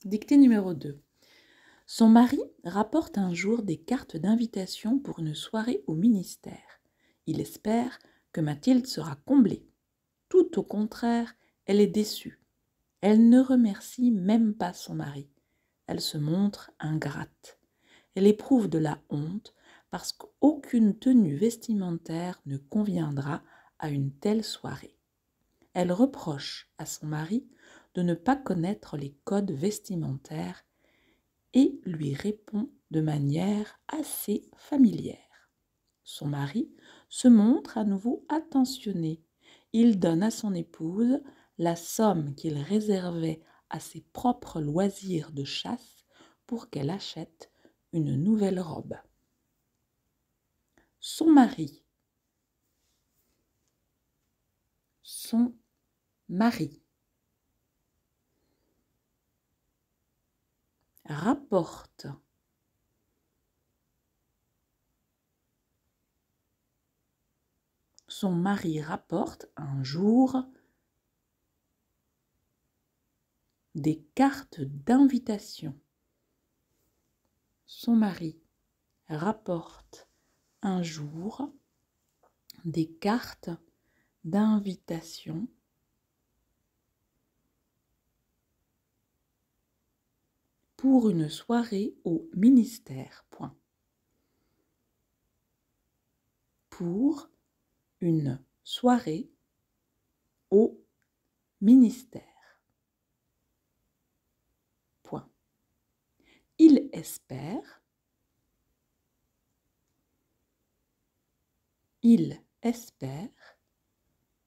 Dictée numéro 2. Son mari rapporte un jour des cartes d'invitation pour une soirée au ministère. Il espère que Mathilde sera comblée. Tout au contraire, elle est déçue. Elle ne remercie même pas son mari. Elle se montre ingrate. Elle éprouve de la honte parce qu'aucune tenue vestimentaire ne conviendra à une telle soirée. Elle reproche à son mari de ne pas connaître les codes vestimentaires et lui répond de manière assez familière. Son mari se montre à nouveau attentionné. Il donne à son épouse la somme qu'il réservait à ses propres loisirs de chasse pour qu'elle achète une nouvelle robe. Son mari. Son mari. Rapporte. Son mari rapporte un jour des cartes d'invitation. Son mari rapporte un jour des cartes d'invitation pour une soirée au ministère. Point. Pour une soirée au ministère. Point. Il espère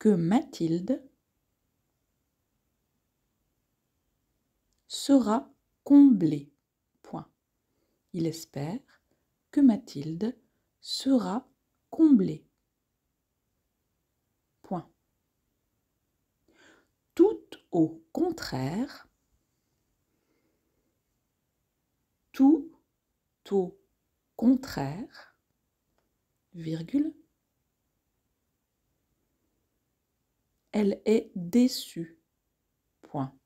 que Mathilde sera comblée. Point. Il espère que Mathilde sera comblée. Point. Tout au contraire, tout au contraire, virgule, elle est déçue. Point.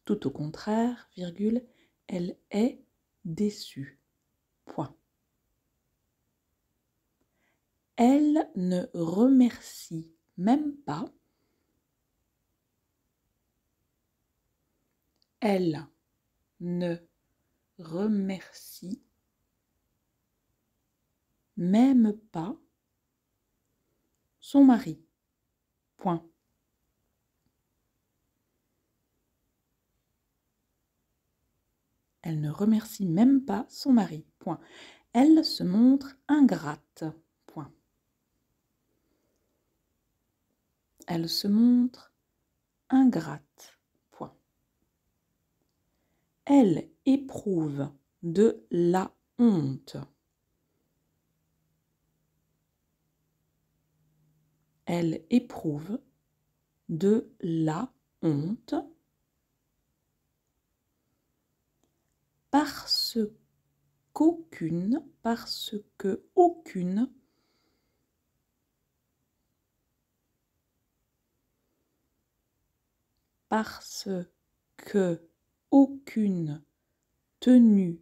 Tout au contraire, virgule, elle est déçue. Point. Elle ne remercie même pas. Elle ne remercie même pas son mari. Point. Elle ne remercie même pas son mari. Point. Elle se montre ingrate. Point. Elle se montre ingrate. Point. Elle éprouve de la honte. Elle éprouve de la honte parce qu'aucune, parce que aucune tenue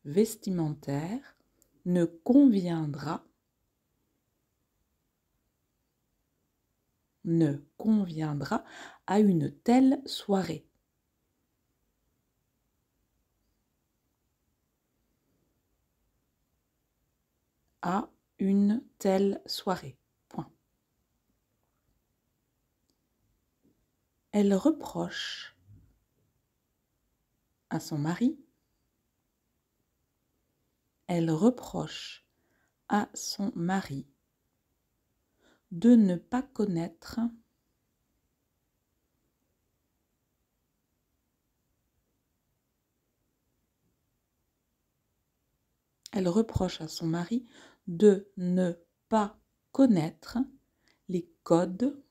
vestimentaire ne conviendra à une telle soirée. À une telle soirée. Point. Elle reproche à son mari. Elle reproche à son mari de ne pas connaître Elle reproche à son mari de ne pas connaître les codes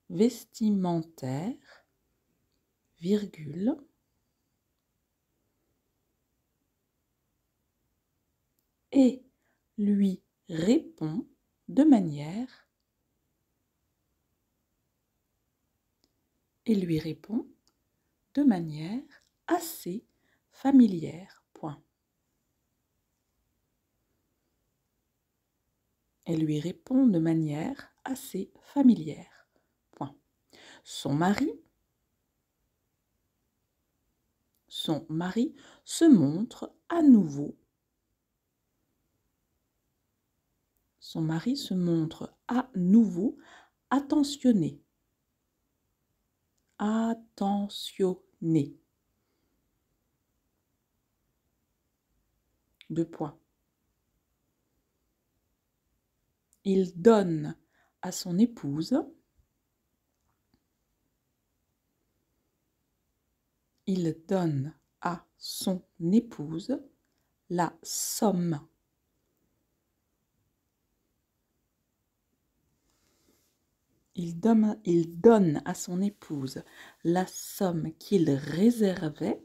vestimentaires, virgule, et lui répond de manière assez familière. Point. Elle lui répond de manière assez familière. Point. Son mari se montre à nouveau. Son mari se montre à nouveau attentionné. Attentionné. 2 points. Il donne à son épouse la somme il donne à son épouse la somme qu'il réservait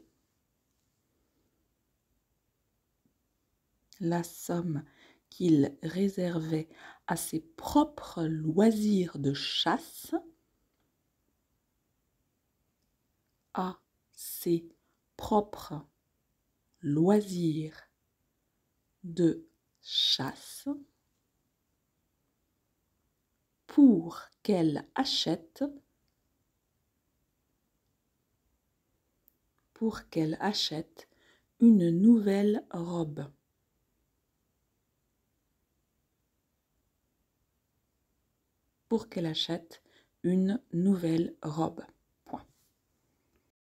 à ses propres loisirs de chasse, pour qu'elle achète une nouvelle robe. Pour qu'elle achète une nouvelle robe.